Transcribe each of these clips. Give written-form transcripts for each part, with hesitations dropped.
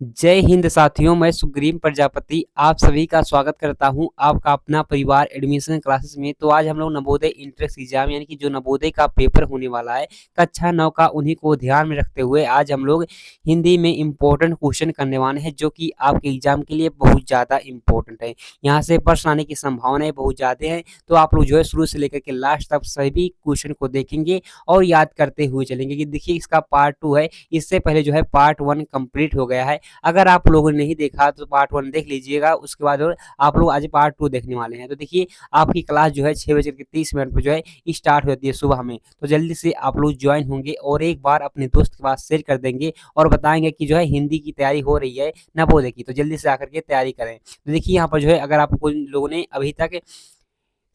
जय हिंद साथियों, मैं सुग्रीव प्रजापति आप सभी का स्वागत करता हूं आपका अपना परिवार एडमिशन क्लासेस में। तो आज हम लोग नवोदय इंट्रेंस एग्जाम यानी कि जो नवोदय का पेपर होने वाला है कक्षा 9 का, उन्हीं को ध्यान में रखते हुए आज हम लोग हिंदी में इम्पोर्टेंट क्वेश्चन करने वाले हैं जो कि आपके एग्जाम के लिए बहुत ज़्यादा इम्पोर्टेंट है। यहाँ से प्रश्न आने की संभावनाएं बहुत ज़्यादा हैं, तो आप लोग जो है शुरू से लेकर के लास्ट तक सभी क्वेश्चन को देखेंगे और याद करते हुए चलेंगे कि देखिए इसका पार्ट 2 है। इससे पहले जो है पार्ट 1 कंप्लीट हो गया है। अगर आप लोगों ने नहीं देखा तो पार्ट 1 देख लीजिएगा, उसके बाद और आप लोग आज पार्ट 2 देखने वाले हैं। तो देखिए आपकी क्लास जो है 6:30 पर जो है स्टार्ट हो जाती है सुबह में, तो जल्दी से आप लोग ज्वाइन होंगे और एक बार अपने दोस्त के पास शेयर कर देंगे और बताएंगे कि जो है हिंदी की तैयारी हो रही है नवोदय की, तो जल्दी से आकर के तैयारी करें। तो देखिए यहाँ पर जो है अगर आप लोगों ने अभी तक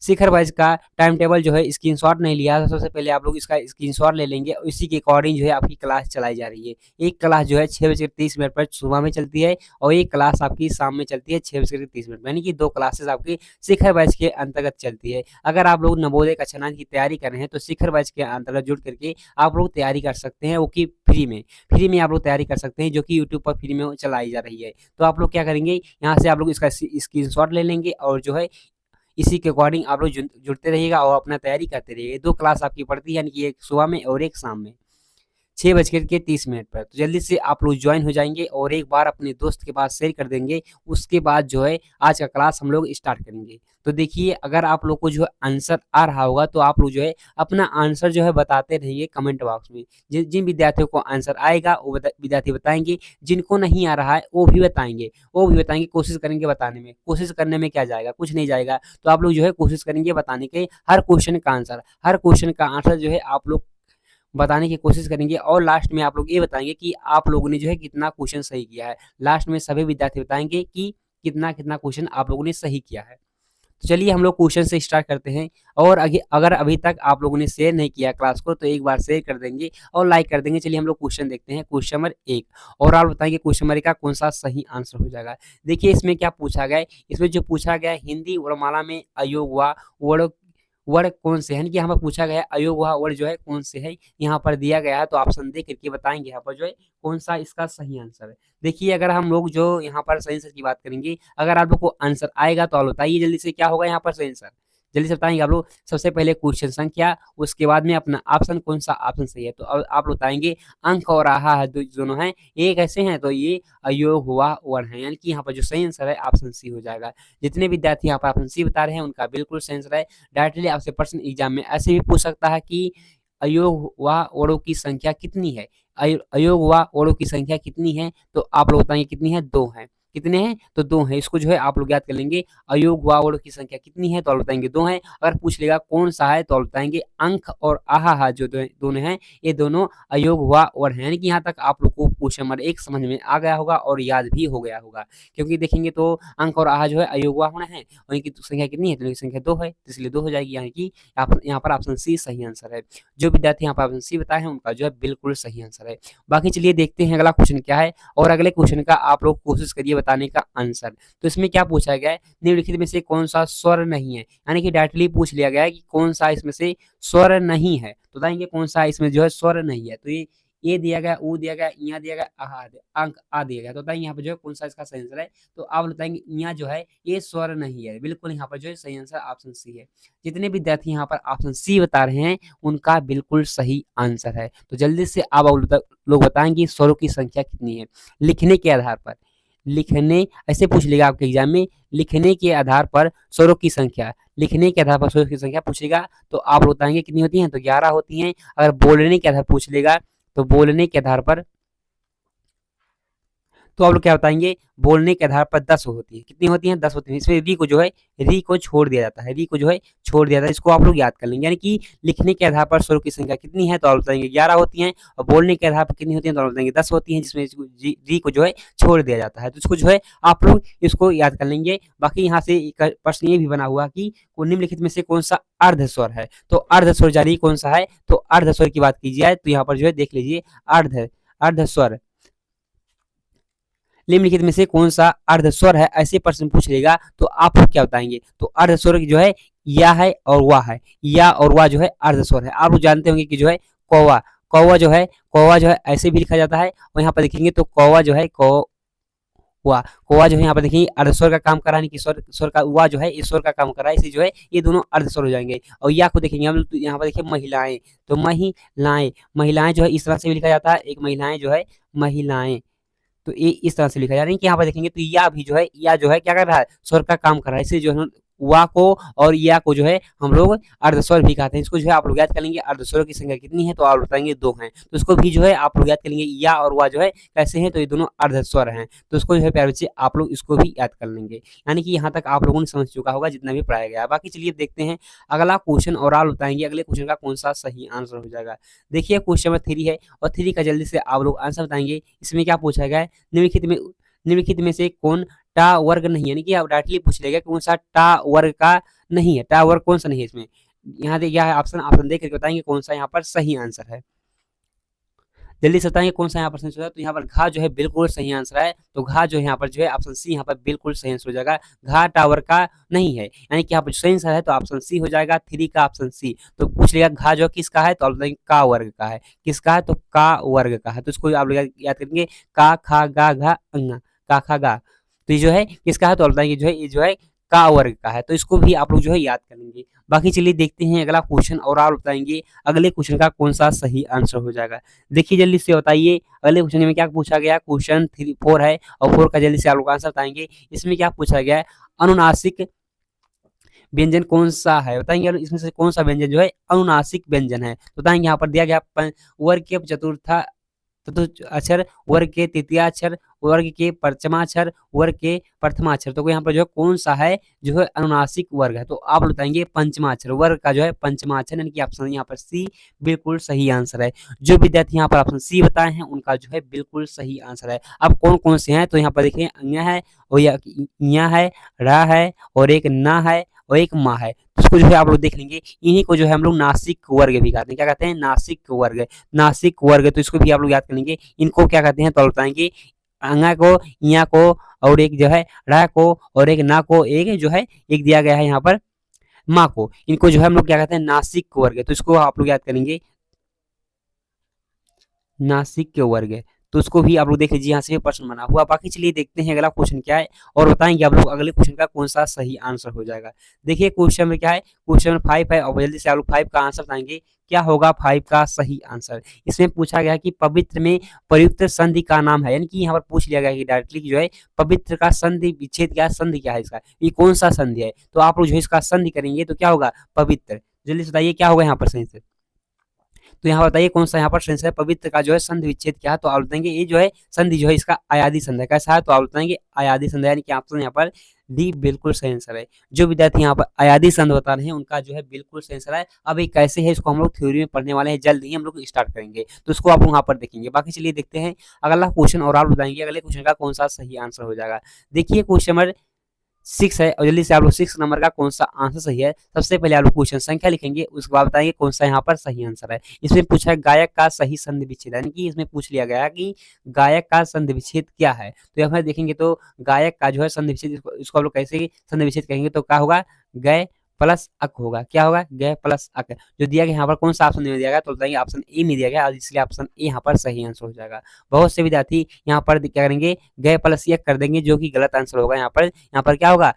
शिखर वाइज का टाइम टेबल जो है स्क्रीनशॉट नहीं लिया तो सबसे पहले आप लोग इसका स्क्रीनशॉट ले लेंगे और इसी के अकॉर्डिंग जो है आपकी क्लास चलाई जा रही है। एक क्लास जो है 6:30 पर सुबह में चलती है और एक क्लास आपकी शाम में चलती है 6:30 यानी कि 2 क्लासेस आपकी शिखर बैच के अंतर्गत चलती है। अगर आप लोग नवोदय कक्षा 9 की तैयारी कर रहे हैं तो शिखर बैच के अंतर्गत जुड़ करके आप लोग तैयारी कर सकते हैं, वो कि फ्री में आप लोग तैयारी कर सकते हैं, जो कि यूट्यूब पर फ्री में चलाई जा रही है। तो आप लोग क्या करेंगे, यहाँ से आप लोग इसका स्क्रीनशॉट ले लेंगे और जो है इसी के अकॉर्डिंग आप लोग जुड़ते रहिएगा और अपना तैयारी करते रहिए। 2 क्लास आपकी पड़ती है, यानी कि एक सुबह में और एक शाम में 6:30 पर। तो जल्दी से आप लोग ज्वाइन हो जाएंगे और एक बार अपने दोस्त के पास शेयर कर देंगे। उसके बाद जो है आज का क्लास हम लोग स्टार्ट करेंगे। तो देखिए अगर आप लोग को जो है आंसर आ रहा होगा तो आप लोग जो है अपना आंसर जो है बताते रहिए कमेंट बॉक्स में। जिन विद्यार्थियों को आंसर आएगा वो विद्यार्थी बताएंगे, जिनको नहीं आ रहा है वो भी बताएंगे। कोशिश करेंगे बताने में, कोशिश करने में क्या जाएगा, कुछ नहीं जाएगा। तो आप लोग जो है कोशिश करेंगे बताने के हर क्वेश्चन का आंसर जो है आप लोग बताने की कोशिश करेंगे और लास्ट में आप लोग ये बताएंगे कि आप लोगों ने जो है कितना क्वेश्चन सही किया है। लास्ट में सभी विद्यार्थी बताएंगे कि कितना कितना क्वेश्चन आप लोगों ने सही किया है। तो चलिए हम लोग क्वेश्चन से स्टार्ट करते हैं। और अगर अभी तक आप लोगों ने शेयर नहीं किया क्लास को तो एक बार शेयर कर देंगे और लाइक कर देंगे। चलिए हम लोग क्वेश्चन देखते हैं, क्वेश्चन नंबर 1। और आप बताएंगे क्वेश्चन नंबर 1 का कौन सा सही आंसर हो जाएगा। देखिए इसमें क्या पूछा गया है, इसमें जो पूछा गया है हिंदी वर्णमाला में अयोग व वर्ण वर्ड कौन से हैं, यानी कि यहाँ पर पूछा गया है अयोग व वर्ड जो है कौन से है, यहाँ पर दिया गया है। तो ऑप्शन दे करके बताएंगे यहाँ पर जो है कौन सा इसका सही आंसर है। देखिए अगर हम लोग जो यहाँ पर सही आंसर की बात करेंगे, अगर आप लोग को आंसर आएगा तो आप बताइए जल्दी से क्या होगा यहाँ पर सही आंसर, जल्दी से बताएंगे आप लोग। सबसे पहले क्वेश्चन संख्या, उसके बाद में अपना ऑप्शन कौन सा ऑप्शन सही है। तो अब आप लोग बताएंगे अंक और आहा है दोनों हैं, ये कैसे हैं, तो ये अयोग हुआ वर्ण है, यानी कि यहाँ पर जो सही आंसर है ऑप्शन सी हो जाएगा। जितने विद्यार्थी यहाँ पर ऑप्शन सी बता रहे हैं उनका बिल्कुल सही आंसर है। डायरेक्टली आपसे प्रश्न एग्जाम में ऐसे भी पूछ सकता है कि अयोग व वर्णों की संख्या कितनी है, अयोग व वर्णों की संख्या कितनी है, तो आप लोग बताएंगे कितनी है, 2 है। कितने हैं, तो 2 हैं। इसको जो है आप लोग याद कर लेंगे। अयोग व वर्णों की संख्या कितनी है, तो आप बताएंगे 2 है। अगर पूछ लेगा कौन सा है तो आप बताएंगे अंक और आहा जो दोनों हैं ये दोनों अयोग व वर्ण है। यानी कि यहाँ तक आप लोग को क्वेश्चन नंबर 1 समझ में आ गया होगा और याद भी हो गया होगा, क्योंकि देखेंगे तो अंक और आहा जो है अयोग व वर्ण है और इनकी संख्या कितनी है, तो इनकी संख्या 2 है, तो इसलिए 2 हो जाएगी, यानी कि यहाँ पर ऑप्शन सी सही आंसर है। जो विद्यार्थी यहाँ पर ऑप्शन सी बताए हैं उनका जो है बिल्कुल सही आंसर है। बाकी चलिए देखते हैं अगला क्वेश्चन क्या है और अगले क्वेश्चन का आप लोग कोशिश करिए बताने का आंसर। तो इसमें क्या पूछा गया है, निम्नलिखित में से कौन सा स्वर नहीं है, यानी कि डायरेक्टली पूछ लिया गया है कि कौन सा इसमें से स्वर नहीं है। तो बताएंगे कौन सा इसमें जो है स्वर नहीं है। तो ये दिया गया, ऊ दिया गया, इया दिया गया, अंक आ दिया गया। तो बताइए यहाँ पर जो है कौन सा इसका सही आंसर है। तो आप बताएंगे इया जो है ये स्वर नहीं है, बिल्कुल यहाँ पर जो है सही आंसर ऑप्शन सी है। जितने विद्यार्थी यहाँ पर ऑप्शन सी बता रहे हैं उनका बिल्कुल सही आंसर है। तो जल्दी से आप लोग बताएंगे स्वरों की संख्या कितनी है। लिखने के आधार पर, लिखने ऐसे पूछ लेगा आपके एग्जाम में, लिखने के आधार पर स्वरों की संख्या, लिखने के आधार पर स्वरों की संख्या पूछेगा तो आप बताएंगे कितनी होती हैं, तो 11 होती हैं। अगर बोलने के आधार पूछ लेगा तो बोलने के आधार पर तो आप लोग क्या बताएंगे, बोलने के आधार पर 10 होती है। कितनी होती हैं, 10 होती हैं। इसमें री को जो है री को छोड़ दिया जाता है, री को जो है छोड़ दिया जाता है। इसको आप लोग याद कर लेंगे, यानी कि लिखने के आधार पर स्वरों की संख्या कितनी है, तो आप बताएंगे 11 होती हैं और बोलने के आधार पर कितनी होती है, तो आप बताएंगे 10 होती हैं, जिसमें री को जो है छोड़ दिया जाता है। तो इसको जो है आप लोग इसको याद कर लेंगे। बाकी यहाँ से प्रश्न ये भी बना हुआ कि निम्नलिखित में से कौन सा अर्ध स्वर है। तो अर्ध स्वर जारी कौन सा है, तो अर्ध स्वर की बात की जाए तो यहाँ पर जो है देख लीजिए अर्ध स्वर, निम्नलिखित में से कौन सा अर्ध स्वर है, ऐसे प्रश्न पूछ लेगा तो आप लोग क्या बताएंगे। तो अर्ध स्वर जो है या है और वाह है, या और वाह जो है अर्ध स्वर है। आप लोग जानते होंगे कि जो है कौवा, कौवा जो है ऐसे भी लिखा जाता है और यहाँ पर देखेंगे तो कौवा जो है वा। कौवा जो है यहाँ पर देखिए अर्धस्वर का काम कर रहा है, यानी कि स्वर स्वर का वा जो है ये स्वर का काम कर रहा है, इसलिए जो है ये दोनों अर्धस्वर हो जाएंगे। और या को देखेंगे हम लोग तो यहाँ पर देखिए महिलाएं, तो महिलाएं, महिलाएं जो है इस तरह से भी लिखा जाता है, एक महिलाएं जो है महिलाएं, तो ये इस तरह से लिखा जा रहा है कि यहाँ पर देखेंगे तो या भी जो है या जो है क्या कर रहा है, स्वर का काम कर रहा है, इसलिए जो है वा को और या को जो है हम लोग अर्धस्वर भी कहते हैं। इसको जो है आप लोग याद कर लेंगे, अर्धस्वरों की संख्या कितनी है तो आप बताएंगे 2 हैं, तो इसको भी जो है आप लोग याद कर लेंगे, या और वा जो है कैसे हैं, तो ये दोनों अर्धस्वर हैं, तो इसको जो है प्यारे बच्चे आप लोग इसको भी याद कर लेंगे। यानी कि यहाँ तक आप लोगों ने समझ चुका होगा जितना भी पढ़ाया गया है। बाकी चलिए देखते हैं अगला क्वेश्चन, और आप बताएंगे अगले क्वेश्चन का कौन सा सही आंसर हो जाएगा। देखिए क्वेश्चन नंबर 3 है, और 3 का जल्दी से आप लोग आंसर बताएंगे। इसमें क्या पूछा गया है, निम्नलिखित में से कौन टा वर्ग नहीं है, यानी कि आप डायरेक्टली पूछ लेगा कौन सा टा वर्ग का नहीं है, टा वर्ग कौन सा नहीं है इसमें। यहाँ देखिए क्या है ऑप्शन, ऑप्शन देख करके बताएंगे कौन सा यहाँ पर सही आंसर है। जल्दी से बताएंगे कौन सा यहाँ पर सही होगा, तो यहाँ पर घा जो है बिल्कुल सही आंसर है, तो घा जो है यहाँ पर जो है ऑप्शन सी यहाँ पर बिल्कुल सही आंसर हो जाएगा। घा टावर का नहीं है, यानी कि यहाँ पर सही आंसर है तो ऑप्शन सी हो जाएगा, 3 का ऑप्शन सी। तो पूछ लिया घा जो किसका है, तो आप बताएंगे का वर्ग का है, किसका है तो का वर्ग का है, तो इसको आप लोग याद करेंगे का खा गा घा अंगा, का खा गा, तो ये जो है किसका है तो आप बताएंगे जो है ये जो है का वर्ग का है, तो इसको भी आप लोग जो है याद करेंगे। बाकी चलिए देखते हैं अगला क्वेश्चन, और आप बताएंगे अगले क्वेश्चन का कौन सा सही आंसर हो जाएगा। देखिए जल्दी से बताइए अगले क्वेश्चन में क्या पूछा गया, क्वेश्चन 4 है, और 4 का जल्दी से आप लोग आंसर बताएंगे। इसमें क्या पूछा गया है, अनुनासिक व्यंजन कौन सा है, बताएंगे इसमें से कौन सा व्यंजन जो है अनुनासिक व्यंजन है, तो बताएंगे यहाँ पर दिया गया वर्ग के चतुर्था अक्षर, वर्ग के तृतीयाक्षर, वर्ग के पंचमाक्षर, वर्ग के प्रथमाक्षर, तो यहाँ पर जो है कौन सा है जो है अनुनासिक वर्ग है, तो आप बताएंगे पंचमाक्षर, वर्ग का जो है पंचमाक्षर, यानी कि ऑप्शन यहाँ पर सी बिल्कुल सही आंसर है। जो विद्यार्थी यहाँ पर ऑप्शन सी बताए हैं उनका जो है बिल्कुल सही आंसर है। अब कौन कौन से हैं, तो यहाँ पर देखिए अन्य है, और या है, रा है, और एक ना है, और एक माँ है, तो इसको जो है आप लोग देख लेंगे। इन्हीं को जो है हम लोग नासिक वर्ग भी कहते हैं, क्या कहते हैं नासिक वर्ग, नासिक वर्ग, तो इसको भी आप लोग याद कर लेंगे। इनको क्या कहते हैं तो बताएंगे अंगा को, इया को, और एक जो है रा को, और एक ना को, एक जो है एक दिया गया है यहाँ पर माँ को, इनको जो है हम लोग क्या कहते हैं नासिक वर्ग, तो इसको आप लोग याद करेंगे नासिक वर्ग, तो उसको भी आप लोग देख लीजिए, यहाँ से प्रश्न बना हुआ। बाकी चलिए देखते हैं अगला क्वेश्चन क्या है, और बताएंगे आप लोग अगले क्वेश्चन का कौन सा सही आंसर हो जाएगा। देखिए क्वेश्चन में क्या है, क्वेश्चन नंबर 5 है, और जल्दी से आप लोग 5 का आंसर बताएंगे क्या होगा 5 का सही आंसर। इसमें पूछा गया कि पवित्र में प्रयुक्त संधि का नाम है, यानी कि यहाँ पर पूछ लिया गया कि डायरेक्टली जो है पवित्र का संधि विच्छेद क्या है, संधि क्या है इसका, ये कौन सा संधि है, तो आप लोग जो है इसका संधि करेंगे तो क्या होगा पवित्र। जल्दी से बताइए क्या होगा यहाँ पर सही से, तो यहाँ बताइए कौन सा यहाँ पर सेंस है, पवित्र का जो है संधि विच्छेद क्या है, तो आप बताएंगे ये जो है संधि जो है इसका अयादी संधि है, कैसा है तो आप बताएंगे अयादी संधि, यानी कि ऑप्शन यहाँ पर डी बिल्कुल सही आंसर है। जो विद्यार्थी यहाँ पर अयादी संधि बता रहे हैं उनका जो है बिल्कुल सही आंसर है। अब ये कैसे है इसको हम लोग थ्योरी में पढ़ने वाले हैं, जल्द ही हम लोग स्टार्ट करेंगे, तो उसको आप लोग यहाँ पर देखेंगे। बाकी चलिए देखते हैं अगला क्वेश्चन, और आप बताएंगे अगले क्वेश्चन का कौन सा सही आंसर हो जाएगा। देखिए क्वेश्चन नंबर 6 है, और जल्दी से आप लोग 6 नंबर का कौन सा आंसर सही है। सबसे पहले आप लोग क्वेश्चन संख्या लिखेंगे, उसके बाद बताएंगे कौन सा यहाँ पर सही आंसर है। इसमें पूछा है गायक का सही संधि विच्छेद, यानी कि इसमें पूछ लिया गया कि गायक का संधि विच्छेद क्या है, तो यहाँ पर देखेंगे तो गायक का जो है संधि विच्छेद, इसको आप लोग कैसे संधि विच्छेद कहेंगे, तो क्या होगा गय प्लस अक होगा, क्या होगा गय प्लस अक। जो दिया गया यहाँ पर कौन सा ऑप्शन में दिया गया, तो बताएंगे ऑप्शन ए में दिया गया, इसलिए ऑप्शन ए यहाँ पर सही आंसर हो जाएगा। बहुत से विद्यार्थी यहाँ पर क्या करेंगे गय प्लस एक कर देंगे, जो कि गलत आंसर होगा। यहाँ पर क्या होगा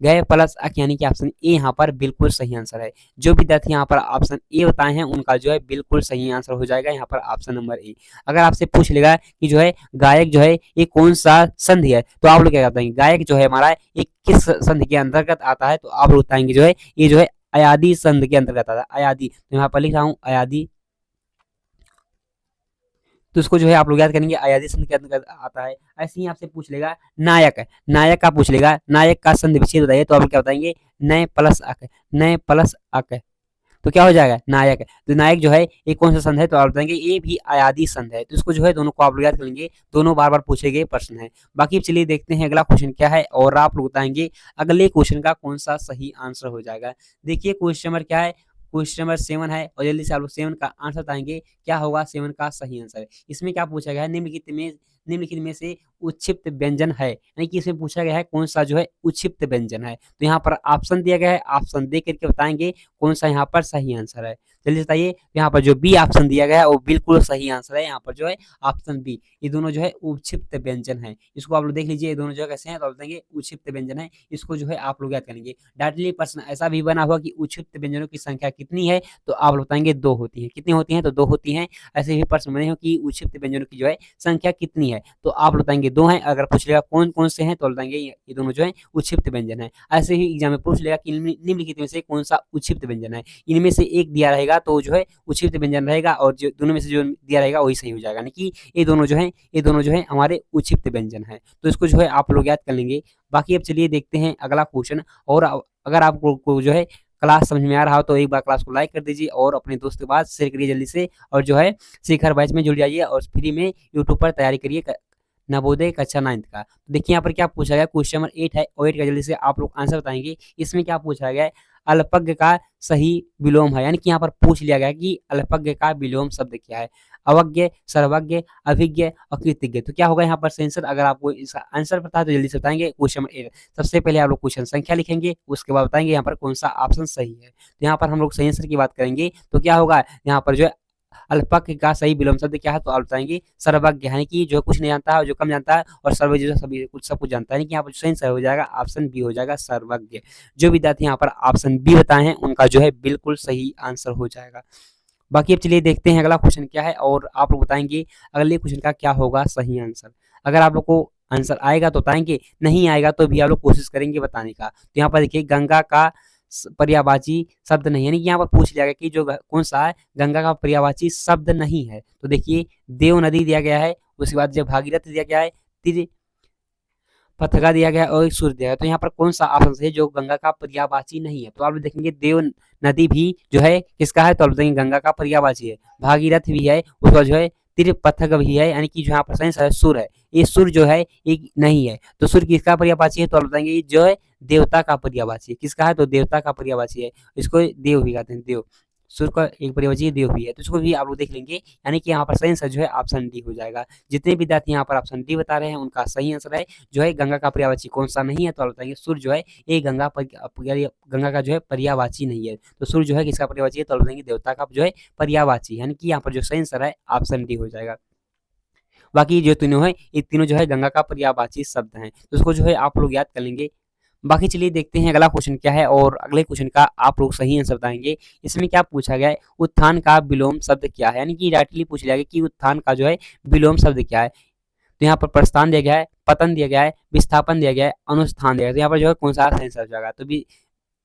गय प्लस अक, यानी कि ऑप्शन ए यहाँ पर बिल्कुल सही आंसर है। जो विद्यार्थी यहाँ पर ऑप्शन ए बताए हैं उनका जो है बिल्कुल सही आंसर हो जाएगा यहाँ पर ऑप्शन नंबर ए। अगर आपसे पूछ लेगा कि जो है गायक जो है ये कौन सा संधि है, तो आप लोग क्या बताएंगे गायक जो है हमारा एक किस संधि के अंतर्गत आता है, तो आप लोग बताएंगे जो है ये जो है अयादी संधि के अंतर्गत आता है। अयादी, तो यहाँ पर लिख रहा हूँ अयादी, तो उसको जो है आप लोग याद करेंगे अयादी संधि के अंतर्गत आता है। ऐसे ही आपसे पूछ लेगा नायक, नायक का पूछ लेगा नायक का संधि विच्छेद बताइए, तो आप लोग क्या बताएंगे नय प्लस अक, नय प्लस अक, तो क्या हो जाएगा नायक। तो नायक जो है ये कौन सा संध है, तो आप बताएंगे ये भी अयादी संध है। तो इसको जो है दोनों को आप लोग याद कर लेंगे, दोनों बार बार पूछे गए प्रश्न है। बाकी चलिए देखते हैं अगला क्वेश्चन क्या है, और आप लोग बताएंगे अगले क्वेश्चन का कौन सा सही आंसर हो जाएगा। देखिए क्वेश्चन नंबर क्या है, क्वेश्चन नंबर 7 है, और जल्दी से आप लोग 7 का आंसर बताएंगे क्या होगा 7 का सही आंसर है। इसमें क्या पूछा गया है, निम्नलिखित में से उच्छिप्त व्यंजन है, यानी कि इसमें पूछा गया है कौन सा जो है उच्छिप्त व्यंजन है। तो यहाँ पर ऑप्शन दिया गया है, ऑप्शन दे करके बताएंगे कौन सा यहाँ पर सही आंसर है। जल्दी बताइए, यहाँ पर जो बी ऑप्शन दिया गया है वो बिल्कुल सही आंसर है। यहाँ पर जो है ऑप्शन बी, ये दोनों जो है उच्छिप्त व्यंजन है। इसको आप लोग देख लीजिए, ये दोनों जो कैसे हैं तो आप बताएंगे उच्छिप्त व्यंजन है। इसको जो है आप लोग याद करेंगे। डायरेक्टली प्रश्न ऐसा भी बना हुआ कि उच्छिप्त व्यंजनों की संख्या कितनी है, तो आप लोग बताएंगे 2 होती है। कितनी होती है, तो 2 होती है। ऐसे भी प्रश्न बने हो कि उच्छिप्त व्यंजनों की जो है संख्या कितनी है, तो आप बताएंगे 2 है। अगर पूछ लेगा कौन कौन से हैं, तो बताएंगे ये दोनों जो है उच्छिप्त व्यंजन है। ऐसे ही एग्जाम में पूछ लेगा कि निम्नलिखित में से कौन सा उच्छिप्त व्यंजन है, इनमें से एक दिया रहेगा तो जो है उच्छिप्त व्यंजन रहेगा, और जो दोनों में से जो दिया रहेगा वही सही हो जाएगा। यानी कि ये दोनों जो है हमारे उच्छिप्त व्यंजन है। तो इसको जो है आप लोग याद कर लेंगे। बाकी अब चलिए देखते हैं अगला क्वेश्चन। और अगर आपको जो है क्लास समझ में आ रहा हो तो एक बार क्लास को लाइक कर दीजिए और अपने दोस्त के पास शेयर करिए जल्दी से। और जो है शिखर बैच में जुड़ जाइए और फ्री में यूट्यूब पर तैयारी करिए नवोदय कक्षा 9 का। तो देखिए यहाँ पर क्या पूछा गया, क्वेश्चन नंबर 8 है और 8 का जल्दी से आप लोग आंसर बताएंगे। इसमें क्या पूछा गया है, अल्पज्ञ का सही विलोम है, यानी कि यहाँ पर पूछ लिया गया कि अल्पज्ञ का विलोम शब्द क्या है। अवज्ञ, सर्वज्ञ, अभिज्ञ और कृतज्ञ। तो क्या होगा यहाँ पर आंसर, अगर आपको इसका आंसर पता है तो जल्दी से बताएंगे। क्वेश्चन नंबर 8 सबसे पहले आप लोग क्वेश्चन संख्या लिखेंगे, उसके बाद बताएंगे यहाँ पर कौन सा ऑप्शन सही है। तो यहाँ पर हम लोग सही आंसर की बात करेंगे तो क्या होगा, यहाँ पर जो है अल्पज्ञ का सही विलोम शब्द क्या है, तो आप बताएंगे सर्वज्ञ, यानी कि जो कुछ नहीं जानता है, जो कम जानता है, और सर्वज्ञ जो सभी कुछ सब कुछ जानता है। यानी कि यहाँ पर सही आंसर हो जाएगा ऑप्शन बी हो जाएगा सर्वज्ञ। जो विद्यार्थी यहाँ पर ऑप्शन बी बताए हैं उनका जो है बिल्कुल सही आंसर हो जाएगा। बाकी अब चलिए देखते हैं अगला क्वेश्चन क्या है और आप लोग बताएंगे अगले क्वेश्चन का क्या होगा सही आंसर। अगर आप लोग को आंसर आएगा तो बताएंगे, नहीं आएगा तो भी आप लोग कोशिश करेंगे बताने का। तो यहाँ पर देखिए गंगा का पर्यायवाची शब्द नहीं, यानी कि यहाँ पर पूछ लिया गया कि जो कौन सा है गंगा का पर्यायवाची शब्द नहीं है। तो देखिए देव नदी दिया गया है, उसके बाद जब भागीरथ दिया गया है, तिर पथगा दिया गया है और एक सूर्य दिया गया है। तो यहाँ पर कौन सा ऑप्शन है जो गंगा का पर्यायवाची नहीं है, तो आप देखेंगे देव नदी भी जो है किसका है, तो आप देखेंगे गंगा का पर्यायवाची है। भागीरथ भी है, उसका जो है तिरपथग भी है, यानी कि जो यहाँ पर सही है सूर्य है। ये सूर्य जो है ये नहीं है, तो सूर्य किसका पर्यायवाची है, तो आप बताएंगे ये जो है देवता का पर्यायवाची है। किसका है, तो देवता का पर्यायवाची है। इसको देव भी कहते हैं, देव। सूर्य का एक पर्यायवाची देव भी है, तो इसको भी आप लोग देख लेंगे। यानी कि यहाँ पर सही आंसर जो है ऑप्शन डी हो जाएगा। जितने विद्यार्थी यहाँ पर ऑप्शन डी बता रहे हैं उनका सही आंसर है जो है गंगा का पर्यायवाची कौन सा नहीं है, तो आप बताएंगे सूर्य जो है ये गंगा का जो है पर्यायवाची नहीं है। तो सूर्य जो है किसका पर्यायवाची है, तो आप बताएंगे देवता का जो है पर्यायवाची, यानी कि यहाँ पर जो सही आंसर है ऑप्शन डी हो जाएगा। बाकी जो तीनों है ये तीनों जो है गंगा का पर्यायवाची शब्द हैं, तो उसको जो है आप लोग याद कर लेंगे। बाकी चलिए देखते हैं अगला क्वेश्चन क्या है और अगले क्वेश्चन का आप लोग सही आंसर बताएंगे। इसमें क्या पूछा गया है, उत्थान का विलोम शब्द क्या है, यानी कि डायरेक्टली पूछ लिया गया कि उत्थान का जो है विलोम शब्द क्या है। तो यहाँ पर प्रस्थान दिया गया है, पतन दिया गया है, विस्थापन दिया गया है, अनुष्ठान दिया गया है। तो यहाँ पर जो है कौन सा सही आंसर हो जाएगा, तो भी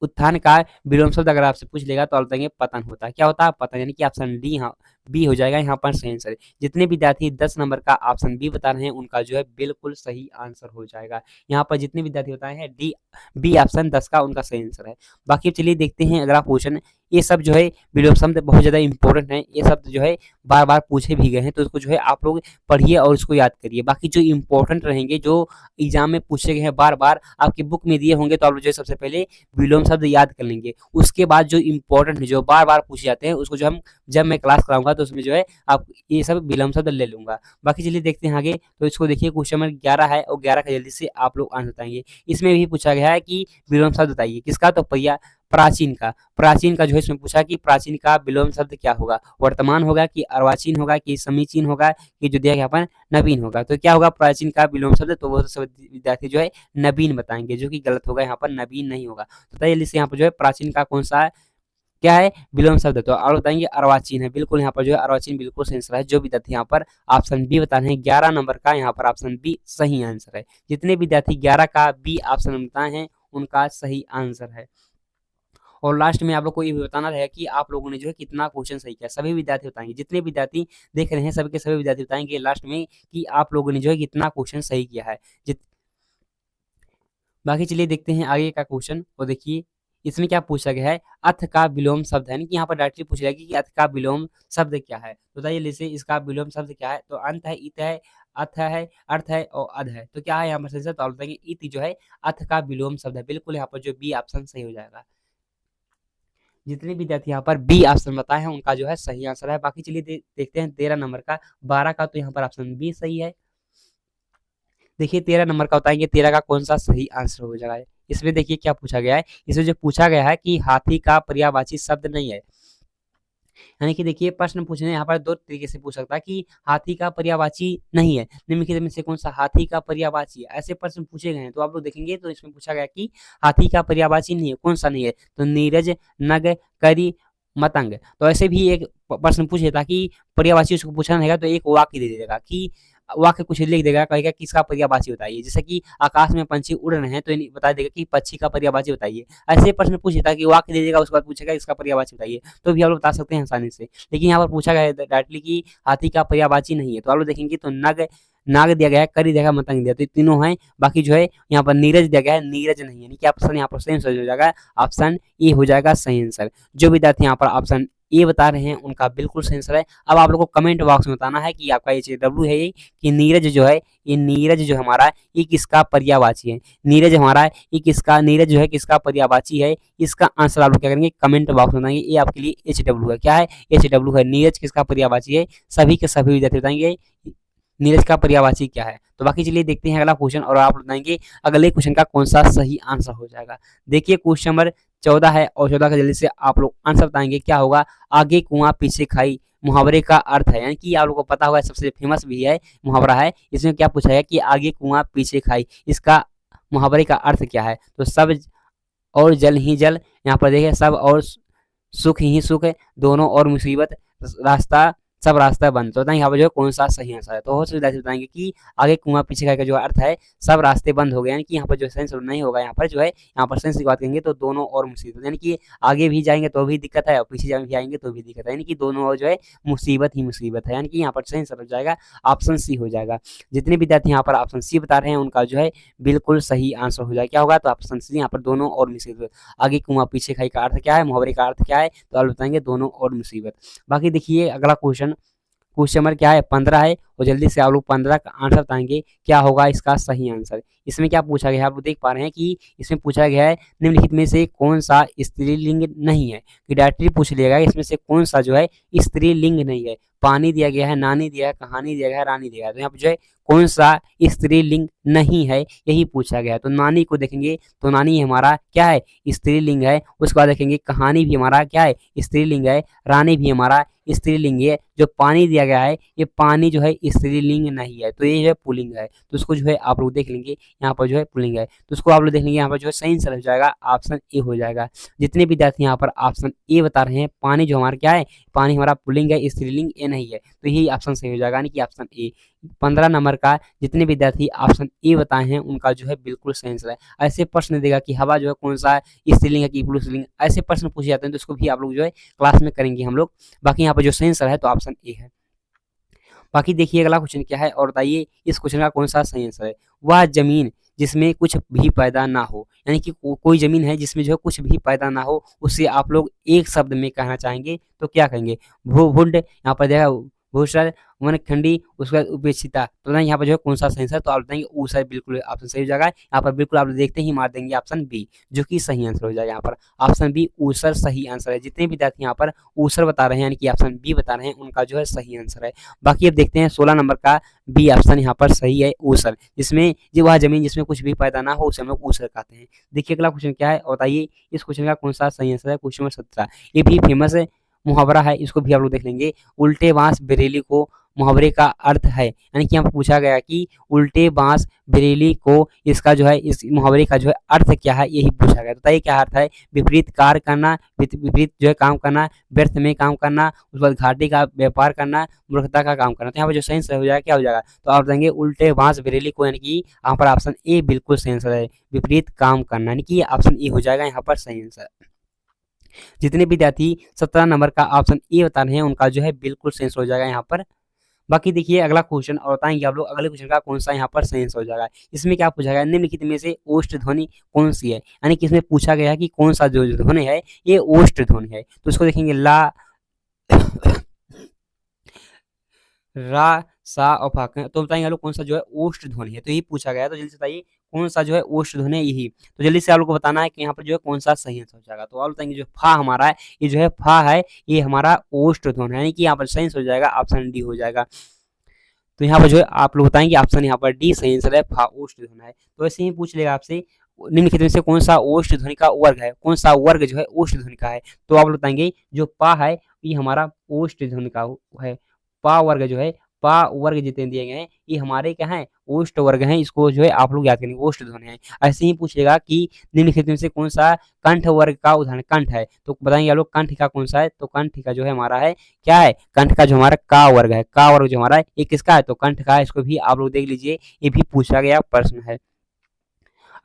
उत्थान का विलोम शब्द अगर आपसे पूछ लेगा तो आप बताएंगे पतन होता है। क्या होता है, पतन, यानी कि ऑप्शन डी यहाँ बी हो जाएगा यहाँ पर सही आंसर। जितने विद्यार्थी 10 नंबर का ऑप्शन बी बता रहे हैं उनका जो है बिल्कुल सही आंसर हो जाएगा। यहाँ पर जितने विद्यार्थी बताए हैं डी बी ऑप्शन 10 का उनका सही आंसर है। बाकी चलिए देखते हैं अगला क्वेश्चन। ये सब जो है विलोम शब्द बहुत ज़्यादा इंपॉर्टेंट है, ये शब्द जो है बार बार पूछे भी गए हैं, तो इसको जो है आप लोग पढ़िए और इसको याद करिए। बाकी जो इंपॉर्टेंट रहेंगे जो एग्जाम में पूछे गए हैं बार बार आपकी बुक में दिए होंगे, तो आप लोग जो है सबसे पहले विलोम शब्द याद कर लेंगे। उसके बाद जो इंपॉर्टेंट है जो बार बार पूछे जाते हैं उसको जो हम जब मैं क्लास कराऊंगा तो उसमें जो है आप ये सब विलोम शब्द ले लूंगा। बाकी चलिए देखते हैं आगे। तो इसको देखिए क्वेश्चन नंबर 11 है और 11 का जल्दी से आप लोग आंसर बताएंगे। इसमें भी पूछा गया है कि विलोम शब्द बताइए किसका, तो प्राचीन का। प्राचीन का जो है इसमें पूछा कि प्राचीन का विलोम शब्द क्या होगा, वर्तमान होगा कि अर्वाचीन होगा कि समीचीन होगा कि जो दिया गया अपन नवीन होगा। तो क्या होगा प्राचीन का विलोम शब्द, तो वो सब विद्यार्थी जो है नवीन बताएंगे, जो कि गलत होगा, यहाँ पर नवीन नहीं होगा। तो बताइए जल्दी से यहाँ पर जो है प्राचीन का कौन सा क्या है विलोम शब्द, तो और बताएंगे अर्वाचीन है। बिल्कुल यहाँ पर जो है अर्वाचीन बिल्कुल सही आंसर है। जो विद्यार्थी यहाँ पर ऑप्शन बी बता रहे हैं 11 नंबर का, यहाँ पर ऑप्शन बी सही आंसर है। जितने विद्यार्थी 11 का बी ऑप्शन बताए हैं उनका सही आंसर है। और लास्ट में आप लोग को ये भी बताना रहेगा कि आप लोगों ने जो है कितना क्वेश्चन सही किया। सभी विद्यार्थी बताएंगे, जितने विद्यार्थी देख रहे हैं सभी के सभी विद्यार्थी बताएंगे लास्ट में कि आप लोगों ने जो है कितना क्वेश्चन सही किया है। बाकी चलिए देखते हैं आगे का क्वेश्चन। और देखिए इसमें क्या पूछा गया है, अथ का विलोम शब्द है, यानी कि यहाँ पर डायरेक्टली पूछ जाएगी कि अथ का विलोम शब्द क्या है। तो बताइए जैसे इसका विलोम शब्द क्या है, तो अंत है, इत है, अथ है, अर्थ है और अध है। तो क्या है यहाँ पर सही से, तो आप बताएंगे इत जो है अथ का विलोम शब्द है। बिल्कुल यहाँ पर जो बी ऑप्शन सही हो जाएगा। जितने विद्यार्थी यहाँ पर बी ऑप्शन बताए हैं उनका जो है सही आंसर है। बाकी चलिए देखते हैं 13 नंबर का 12 का, तो यहाँ पर ऑप्शन बी सही है। देखिए 13 नंबर का बताएंगे 13 का कौन सा सही आंसर हो जाएगा। इसमें देखिए क्या पूछा गया है, इसमें जो पूछा गया है कि हाथी का पर्यायवाची शब्द नहीं है। यानी कि देखिए प्रश्न पूछने यहाँ पर दो तरीके से पूछ सकता है कि हाथी का पर्यायवाची नहीं है, निम्नलिखित में से कौन सा हाथी का पर्यायवाची है, ऐसे प्रश्न पूछे गए हैं। तो आप लोग देखेंगे तो इसमें पूछा गया कि हाथी का पर्यायवाची नहीं है, कौन सा नहीं है, तो नीरज, नग, करी, मतंग। तो ऐसे भी एक प्रश्न पूछे ताकि पर्यायवाची उसको पूछना रहेगा तो एक वाक्य दे देगा कि वाक्य कुछ लिख देगा, कहेगा किसका पर्यायवाची बताइए। जैसे कि आकाश में पंछी उड़ रहे हैं तो बता देगा कि पक्षी का पर्यायवाची बताइए। ऐसे प्रश्न पूछे ताकि वाक्य दे देगा, उसके बाद पूछेगा इसका पर्यायवाची बताइए, तो भी आप लोग बता सकते हैं आसानी से। लेकिन यहाँ पर पूछा गया है डायरेक्टली कि हाथी का पर्यायवाची नहीं है, तो आप लोग देखेंगे तो नग, नाग दिया गया है, करी दिया गया, मतंग दिया, तो ये तीनों हैं। बाकी जो है यहाँ पर नीरज दिया गया है, नीरज नहीं है, यानी कि ऑप्शन यहाँ पर सही आंसर हो जाएगा, ऑप्शन ए हो जाएगा सही आंसर। जो विद्यार्थी यहाँ पर ऑप्शन ए बता रहे हैं उनका बिल्कुल सही आंसर है। अब आप लोगों को कमेंट बॉक्स में बताना है कि आपका ये डब्ल्यू है ये, कि नीरज जो है, ये नीरज जो हमारा ये किसका पर्यायवाची है। नीरज हमारा ये किसका, नीरज जो है किसका पर्यायवाची है, इसका आंसर आप लोग क्या करेंगे कमेंट बॉक्स में बताएंगे। ये आपके लिए एच डब्ल्यू है, क्या है, एच डब्ल्यू है, नीरज किसका पर्यायवाची है। सभी के सभी विद्यार्थी बताएंगे नीरज का पर्यायवाची क्या है। तो बाकी चलिए देखते हैं अगला क्वेश्चन और आप बताएंगे अगले क्वेश्चन का कौन सा सही आंसर हो जाएगा। देखिए क्वेश्चन नंबर 14 है और 14 का जल्दी से आप लोग आंसर बताएंगे क्या होगा। आगे कुआं पीछे खाई मुहावरे का अर्थ है, यानी कि आप लोगों को पता होगा सबसे फेमस भी है मुहावरा है। इसमें क्या पूछा है कि आगे कुआं पीछे खाई, इसका मुहावरे का अर्थ क्या है। तो सब और जल ही जल, यहाँ पर देखिए सब और सुख ही सुख, दोनों और मुसीबत, रास्ता सब रास्ता बंद। तो बताएंगे यहाँ पर जो है कौन सा सही आंसर है। तो बहुत से विद्यार्थी बताएंगे कि आगे कुआं पीछे खाई का जो अर्थ है सब रास्ते बंद हो गए, यानी कि यहाँ पर जो सेंस नहीं होगा। यहाँ पर जो है यहाँ पर सेंस की बात करेंगे तो दोनों और मुसीबत, यानी कि आगे भी जाएंगे तो भी दिक्कत है और पीछे भी आएंगे तो भी दिक्कत है, यानी कि दोनों और जो है मुसीबत ही मुसीबत है, यानी कि यहाँ पर सही आंसर हो जाएगा ऑप्शन सी हो जाएगा। जितने विद्यार्थी यहाँ पर ऑप्शन सी बता रहे हैं उनका जो है बिल्कुल सही आंसर हो जाएगा। क्या होगा, तो ऑप्शन सी, यहाँ पर दोनों और मुसीबत। आगे कुआं पीछे खाई का अर्थ क्या है, मुहावरे का अर्थ क्या है, तो आप बताएंगे दोनों और मुसीबत। बाकी देखिए अगला क्वेश्चन नंबर क्या है 15 है और जल्दी से आप लोग 15 का आंसर बताएंगे क्या होगा इसका सही आंसर। इसमें क्या पूछा गया है, आप लोग देख पा रहे हैं कि इसमें पूछा गया है निम्नलिखित में से कौन सा स्त्रीलिंग नहीं है, कि डायरेक्टली पूछ लिया गया इसमें से कौन सा जो है स्त्रीलिंग नहीं है। पानी दिया गया है, नानी दिया है, कहानी दिया गया है, रानी दिया गया है, तो यहाँ पर जो है कौन सा स्त्रीलिंग नहीं है यही पूछा गया है। तो नानी को देखेंगे तो नानी हमारा क्या है स्त्रीलिंग है। उसके बाद देखेंगे कहानी भी हमारा क्या है स्त्रीलिंग है, रानी भी हमारा स्त्रीलिंग है। जो पानी दिया गया है ये पानी जो है स्त्रीलिंग नहीं है, तो ये जो है पुल्लिंग है। तो उसको जो है आप लोग देख लेंगे यहाँ पर जो है पुल्लिंग है, तो उसको आप लोग देख लेंगे यहाँ पर जो है सही आंसर हो जाएगा ऑप्शन ए हो जाएगा। जितने विद्यार्थी यहाँ पर ऑप्शन ए बता रहे हैं, पानी जो हमारा क्या है, पानी हमारा पुल्लिंग है, स्त्रीलिंग ए नहीं है, तो यही ऑप्शन सही हो जाएगा, यानी कि ऑप्शन ए। 15 नंबर का जितने विद्यार्थी ऑप्शन ए बताए हैं उनका जो है बिल्कुल सही आंसर है। ऐसे प्रश्न देगा कि हवा जो है कौन सा स्त्रीलिंग है कि पुल्लिंग, ऐसे प्रश्न पूछे जाते हैं तो उसको भी आप लोग जो है क्लास में करेंगे हम लोग। बाकी यहाँ पर जो सही आंसर है तो ऑप्शन ए है। बाकी देखिए अगला क्वेश्चन क्या है और बताइए इस क्वेश्चन का कौन सा सही आंसर है। वह जमीन जिसमें कुछ भी पैदा ना हो, यानी कि कोई जमीन है जिसमें जो है कुछ भी पैदा ना हो, उससे आप लोग एक शब्द में कहना चाहेंगे तो क्या कहेंगे। भूभुंड, यहाँ पर देखा भूसर, वनखंडी, उसके बाद उपेक्षिता। तो ना यहाँ पर जो है कौन सा सही आंसर, तो आप बताएंगे ऊसर बिल्कुल ऑप्शन सही हो जाएगा। यहाँ पर बिल्कुल आप देखते ही मार देंगे ऑप्शन बी, जो कि सही आंसर हो जाएगा। यहाँ पर ऑप्शन बी ऊसर सही आंसर है। जितने विद्यार्थी यहाँ पर ऊसर बता रहे हैं यानी कि ऑप्शन बी बता रहे हैं उनका जो है सही आंसर है। बाकी अब देखते हैं 16 नंबर का बी ऑप्शन यहाँ पर सही है ऊसर, जिसमें जो वह जमीन जिसमें कुछ भी पैदा ना हो उसे हम लोग ऊसर कहते हैं। देखिए अगला क्वेश्चन क्या है और बताइए इस क्वेश्चन का कौन सा सही आंसर है। क्वेश्चन नंबर 17 ये भी फेमस है मुहावरा है, इसको भी आप लोग देख लेंगे। उल्टे बांस बरेली को मुहावरे का अर्थ है, यानी कि यहाँ पर पूछा गया कि उल्टे बांस बरेली को, इसका जो है इस मुहावरे का जो है अर्थ क्या है यही पूछा गया। बताइए क्या अर्थ है। विपरीत कार्य करना, विपरीत जो है काम करना, व्यर्थ में काम करना, उसके बाद घाटे का व्यापार करना, मूर्खता का काम करना। तो यहाँ पर जो सही आंसर हो जाएगा क्या हो जाएगा, तो आप देंगे उल्टे बांस बरेली को, यानी कि यहाँ पर ऑप्शन ए बिल्कुल सही आंसर है, विपरीत काम करना, यानी कि ऑप्शन ए हो जाएगा यहाँ पर सही आंसर। जितने विद्यार्थी 17 नंबर का ऑप्शन ए बता रहे हैं उनका जो है बिल्कुल सही आंसर हो जाएगा यहाँ पर। बाकी देखिए अगला क्वेश्चन और बताएंगे आप लोग अगले क्वेश्चन का कौन सा यहाँ पर सही आंसर हो जाएगा। इसमें क्या पूछा गया निम्नलिखित में से ओष्ठ ध्वनि कौन सी है, यानी कि इसमें पूछा गया है कि कौन सा जो ध्वनि है ये ओष्ठ ध्वनि है। तो इसको देखेंगे ला रा सा और फा, तो बताएंगे आप लोग कौन सा जो है ओष्ठ ध्वनि है, तो यही पूछा गया है। तो जल्दी से बताइए कौन सा जो है ओष्ठ ध्वनि है यही। तो जल्दी से आप लोग को बताना है कि यहाँ पर जो है कौन सा सही आंसर हो जाएगा। तो आप बताएंगे जो फा हमारा है ये जो है फा है, ये हमारा ओष्ठ ध्वनि है, यानी कि यहाँ पर सही आंसर हो जाएगा ऑप्शन डी हो जाएगा। तो यहाँ पर जो है आप लोग बताएंगे ऑप्शन यहाँ पर डी सही आंसर है, फा ओष्ठ ध्वनि है। तो ऐसे ही पूछ लेगा आपसे निम्नलिखित में से कौन सा ओष्ठ ध्वनि का वर्ग है, कौन सा वर्ग जो है ओष्ठ ध्वनि का है। तो आप लोग बताएंगे जो पा है ये हमारा ओष्ठ ध्वनि का है। पा वर्ग जो है, पा वर्ग जितने दिए गए हैं ये हमारे क्या है, ओष्ठ वर्ग हैं। इसको जो है आप लोग याद करेंगे, ओष्ठ ध्वनि है। ऐसे ही पूछेगा कि निम्नलिखित में से कौन सा कंठ वर्ग का उदाहरण कंठ है। तो बताएंगे आप लोग कंठ का कौन सा है। तो कंठ का जो है हमारा है क्या है, कंठ का जो हमारा का वर्ग है, का वर्ग जो हमारा है ये किसका है, तो कंठ का है। इसको भी आप लोग देख लीजिए, ये भी पूछा गया प्रश्न है।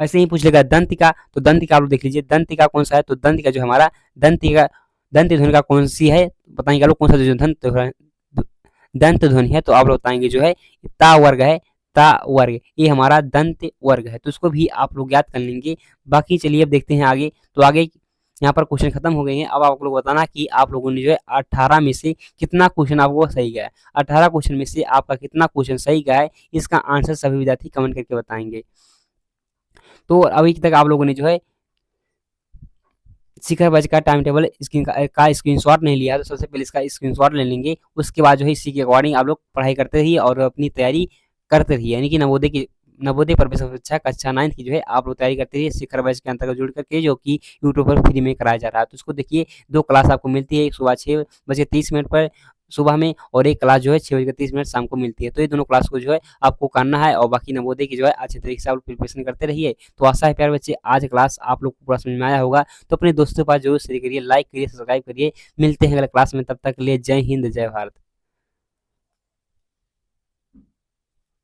ऐसे ही पूछ लेगा दंतिका, तो दंतिका आप लोग देख लीजिए, दंतिका कौन सा है। तो दंतिका जो हमारा दंतिका, दंत ध्वनि का कौन सी है, बताएंगे आप लोग कौन सा जो दंत ध्वनि है। तो आप लोग बताएंगे जो है ता वर्ग है, ता वर्ग ये हमारा दंत वर्ग है। तो इसको भी आप लोग याद कर लेंगे। बाकी चलिए अब देखते हैं आगे। तो आगे यहाँ पर क्वेश्चन खत्म हो गए हैं। अब आप लोग बताना कि आप लोगों ने जो है 18 में से कितना क्वेश्चन आपको सही गया है। 18 क्वेश्चन में से आपका कितना क्वेश्चन सही गया है, इसका आंसर सभी विद्यार्थी कमेंट करके बताएंगे। तो अभी तक आप लोगों ने जो है शिखर बैच का टाइम टेबल का स्क्रीनशॉट नहीं लिया, तो सबसे पहले इसका स्क्रीनशॉट ले लेंगे। उसके बाद जो है इसी के अकॉर्डिंग आप लोग पढ़ाई करते रहिए और अपनी तैयारी करते रहिए। यानी कि नवोदय प्रवेश परीक्षा कक्षा 9 की जो है आप लोग तैयारी करते रहिए शिखर बैच के अंतर्गत जुड़ करके, जो कि यूट्यूब पर फ्री में कराया जा रहा है। तो उसको देखिए, 2 क्लास आपको मिलती है, एक सुबह 6:30 पर सुबह में, और एक क्लास जो है 6:30 शाम को मिलती है। तो ये दोनों क्लास को जो है आपको करना है, और बाकी नवोदय की जो है अच्छे तरीके से आप प्रिपरेशन करते रहिए। तो आशा है प्यारे बच्चे आज क्लास आप लोग को पूरा समझ में आया होगा। तो अपने दोस्तों के पास जरूर शेयर करिए, लाइक करिए, सब्सक्राइब करिए। मिलते हैं अगले क्लास में, तब तक के लिए जय हिंद जय भारत।